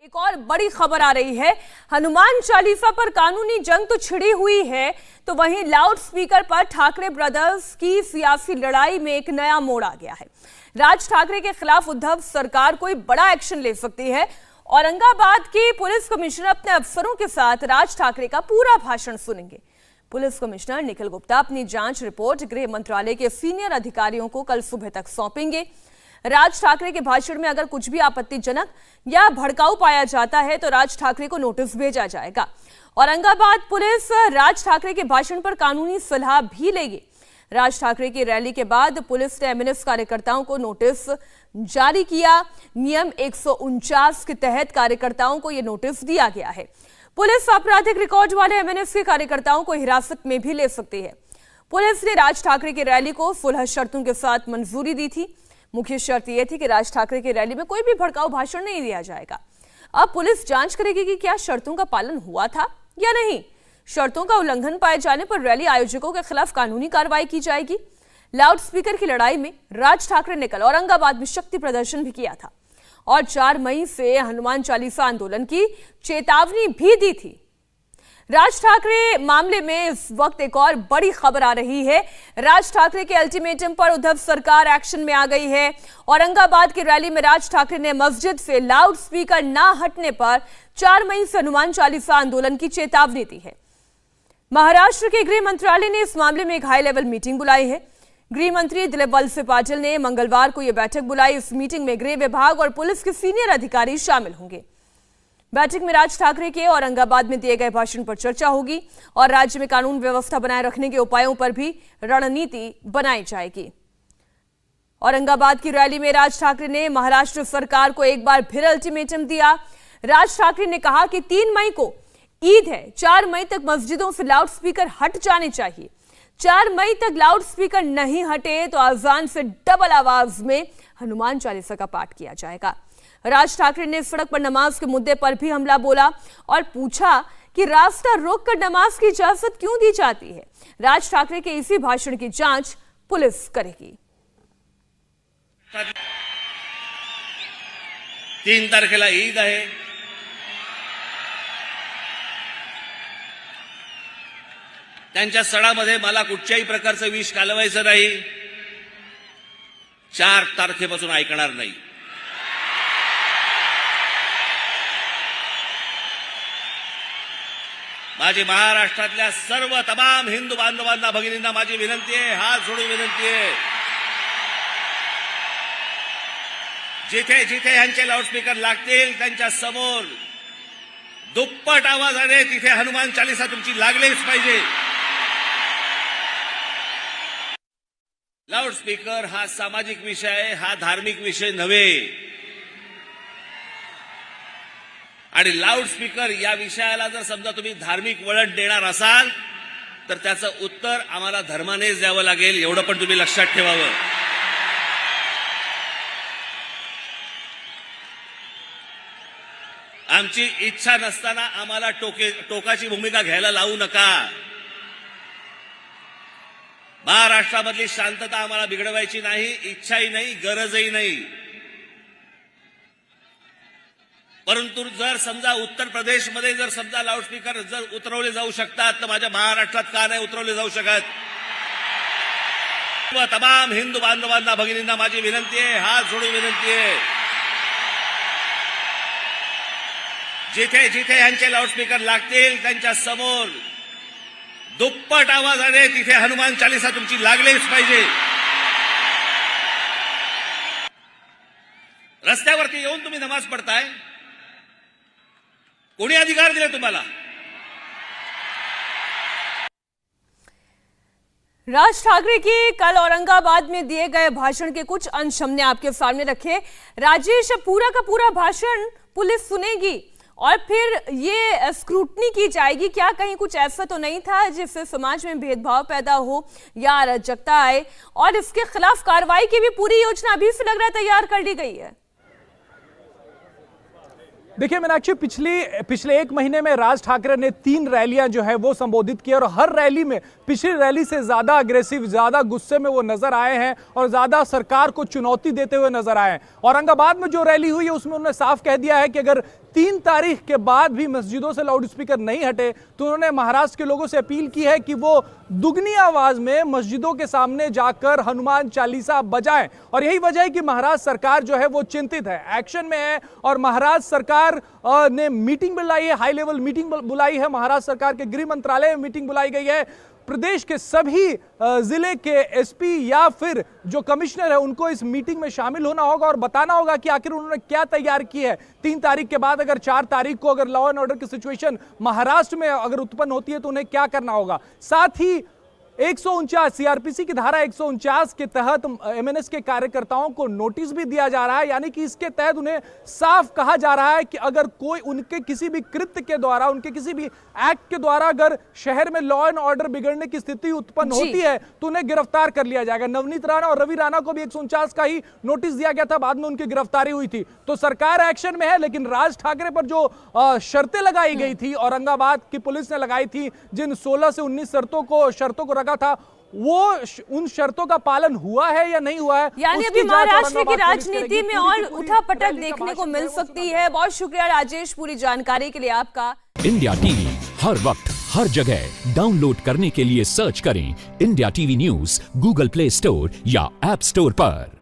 एक और बड़ी खबर आ रही है। हनुमान चालीसा पर कानूनी जंग तो छिड़ी हुई है, तो वहीं लाउड स्पीकर पर ठाकरे ब्रदर्स की सियासी लड़ाई में एक नया मोड़ आ गया है। राज ठाकरे के खिलाफ उद्धव सरकार कोई बड़ा एक्शन ले सकती है। औरंगाबाद की पुलिस कमिश्नर अपने अफसरों के साथ राज ठाकरे का पूरा भाषण सुनेंगे। पुलिस कमिश्नर निखिल गुप्ता अपनी जांच रिपोर्ट गृह मंत्रालय के सीनियर अधिकारियों को कल सुबह तक सौंपेंगे। राज ठाकरे के भाषण में अगर कुछ भी आपत्तिजनक या भड़काऊ पाया जाता है तो राज ठाकरे को नोटिस भेजा जाएगा। औरंगाबाद पुलिस राज ठाकरे के भाषण पर कानूनी सलाह भी लेगी। राज ठाकरे की रैली के बाद पुलिस ने एमएनएफ कार्यकर्ताओं को नोटिस जारी किया। नियम 149 के तहत कार्यकर्ताओं को यह नोटिस दिया गया है। पुलिस आपराधिक रिकॉर्ड वाले एमएनएफ के कार्यकर्ताओं को हिरासत में भी ले सकती है। पुलिस ने राज ठाकरे की रैली को 16 शर्तों के साथ मंजूरी दी थी। मुख्य शर्त यह थी कि राज ठाकरे की रैली में कोई भी भड़काऊ भाषण नहीं दिया जाएगा। अब पुलिस जांच करेगी कि क्या शर्तों का पालन हुआ था या नहीं। शर्तों का उल्लंघन पाए जाने पर रैली आयोजकों के खिलाफ कानूनी कार्रवाई की जाएगी। लाउड स्पीकर की लड़ाई में राज ठाकरे ने कल औरंगाबाद में शक्ति प्रदर्शन भी किया था और 4 मई से हनुमान चालीसा आंदोलन की चेतावनी भी दी थी। राज ठाकरे मामले में इस वक्त एक और बड़ी खबर आ रही है। राज ठाकरे के अल्टीमेटम पर उद्धव सरकार एक्शन में आ गई है। औरंगाबाद की रैली में राज ठाकरे ने मस्जिद से लाउड स्पीकर ना हटने पर 4 मई से हनुमान चालीसा आंदोलन की चेतावनी दी है। महाराष्ट्र के गृह मंत्रालय ने इस मामले में एक हाई लेवल मीटिंग बुलाई है। गृह मंत्री दिलीप वलसे पाटिल ने मंगलवार को यह बैठक बुलाई। इस मीटिंग में गृह विभाग और पुलिस के सीनियर अधिकारी शामिल होंगे। बैठक में राज ठाकरे के औरंगाबाद में दिए गए भाषण पर चर्चा होगी और राज्य में कानून व्यवस्था बनाए रखने के उपायों पर भी रणनीति बनाई जाएगी। औरंगाबाद की रैली में राज ठाकरे ने महाराष्ट्र सरकार को एक बार फिर अल्टीमेटम दिया। राज ठाकरे ने कहा कि 3 मई को ईद है, 4 मई तक मस्जिदों से लाउड स्पीकर हट जाने चाहिए। 4 मई तक लाउड स्पीकर नहीं हटे तो अजान से डबल आवाज में हनुमान चालीसा का पाठ किया जाएगा। राज ठाकरे ने सड़क पर नमाज के मुद्दे पर भी हमला बोला और पूछा कि रास्ता रोककर नमाज की इजाजत क्यों दी जाती है। राज ठाकरे के इसी भाषण की जांच पुलिस करेगी। 3 तारखेला ईद आहे। त्यांच्या सणामध्ये मला कुठच्याही प्रकारचं विष कालवायचं नाही। 4 तारखेपासून ऐकणार नाही। माझी महाराष्ट्रातल्या सर्व तमाम हिंदू बांधवांना भगिनींना माझी विनंती आहे, हात जोडून विनंती आहे, जिथे जिथे यांचे लाऊडस्पीकर लागतील त्यांच्या समोर दुप्पट आवाजाने तिथे हनुमान चालीसा तुमची लागलीच पाहिजे। लाऊडस्पीकर हा सामाजिक विषय आहे, हा धार्मिक विषय नव्हे। आणि लाऊडस्पीकर या विषयाला जर समजा तुम्ही धार्मिक वळण देणार असाल तर त्याचं उत्तर आम्हाला धर्मानेच द्यावं लागेल, एवढं पण तुम्ही लक्षात ठेवावं। आमची इच्छा नसताना आम्हाला टोकाची भूमिका घ्यायला लावू नका। महाराष्ट्रामधली शांतता आम्हाला बिघडवायची नाही, इच्छाही नाही, गरजही नाही। परंतु जर समजा उत्तर प्रदेशमध्ये जर समजा लाऊडस्पीकर जर उतरवले जाऊ शकतात तर माझ्या महाराष्ट्रात का नाही उतरवले जाऊ शकत। तमाम हिंदू बांधवांना भगिनींना माझी विनंती आहे, हात जोडून विनंती आहे, जिथे जिथे यांचे लाऊडस्पीकर लागतील त्यांच्या समोर दुप्पट आवाजाने तिथे हनुमान चालीसा तुमची लागलीच पाहिजे। रस्त्यावरती येऊन तुम्ही नमाज पढ़ताय, कोणी अधिकार दिले तुम्हाला? राज ठाकरे के कल औरंगाबाद में दिए गए भाषण के कुछ अंश हमने आपके सामने रखे। राजेश, पूरा का पूरा भाषण पुलिस सुनेगी और फिर ये स्क्रूटनी की जाएगी। क्या कहीं कुछ ऐसा तो नहीं था जिससे समाज में भेदभाव पैदा हो या अराजकता आए, और इसके खिलाफ कार्रवाई की भी पूरी योजना अभी से लग रहा है तैयार कर ली गई है? देखिए मीनाक्षी, पिछले 1 महीने में राज ठाकरे ने 3 रैलियां जो है वो संबोधित की और हर रैली में पिछली रैली से ज्यादा अग्रेसिव, ज्यादा गुस्से में वो नजर आए हैं और ज्यादा सरकार को चुनौती देते हुए नजर आए हैं। औरंगाबाद में जो रैली हुई है उसमें उन्होंने साफ कह दिया है कि अगर 3 तारीख के बाद भी मस्जिदों से लाउड स्पीकर नहीं हटे, तो उन्होंने महाराष्ट्र के लोगों से अपील की है कि वो दुगनी आवाज में मस्जिदों के सामने जाकर हनुमान चालीसा बजाएं। और यही वजह है कि महाराष्ट्र सरकार जो है वो चिंतित है, एक्शन में है। और महाराष्ट्र सरकार ने मीटिंग बुलाई है, हाई लेवल मीटिंग बुलाई है। महाराष्ट्र सरकार के गृह मंत्रालय में मीटिंग बुलाई गई है। प्रदेश के सभी जिले के एसपी या फिर जो कमिश्नर है उनको इस मीटिंग में शामिल होना होगा और बताना होगा कि आखिर उन्होंने क्या तैयार की है। 3 तारीख के बाद अगर 4 तारीख को अगर लॉ एंड ऑर्डर की सिचुएशन महाराष्ट्र में अगर उत्पन्न होती है तो उन्हें क्या करना होगा। साथ ही 149 सीआरपीसी की धारा 149 के तहत एमएनएस के कार्यकर्ताओं को नोटिस भी दिया जा रहा है, यानी कि इसके तहत उन्हें साफ कहा जा रहा है कि अगर कोई उनके किसी भी कृत्य के द्वारा, उनके किसी भी एक्ट के द्वारा अगर शहर में लॉ एंड ऑर्डर बिगड़ने की स्थिति उत्पन्न होती है तो उन्हें गिरफ्तार कर लिया जाएगा। नवनीत राणा और रवि राणा को भी 149 का ही नोटिस दिया गया था, बाद में उनकी गिरफ्तारी हुई थी। तो सरकार एक्शन में है, लेकिन राज ठाकरे पर जो शर्तें लगाई गई थी, औरंगाबाद की पुलिस ने लगाई थी, जिन 16 से 19 शर्तों को रखा था, वो उन शर्तों का पालन हुआ है या नहीं हुआ है। यानी अभी महाराष्ट्र की राजनीति में और उठापटक देखने को मिल सकती है। बहुत शुक्रिया राजेश पूरी जानकारी के लिए आपका। इंडिया टीवी हर वक्त हर जगह डाउनलोड करने के लिए सर्च करें India TV news Google play store या ऐप स्टोर पर।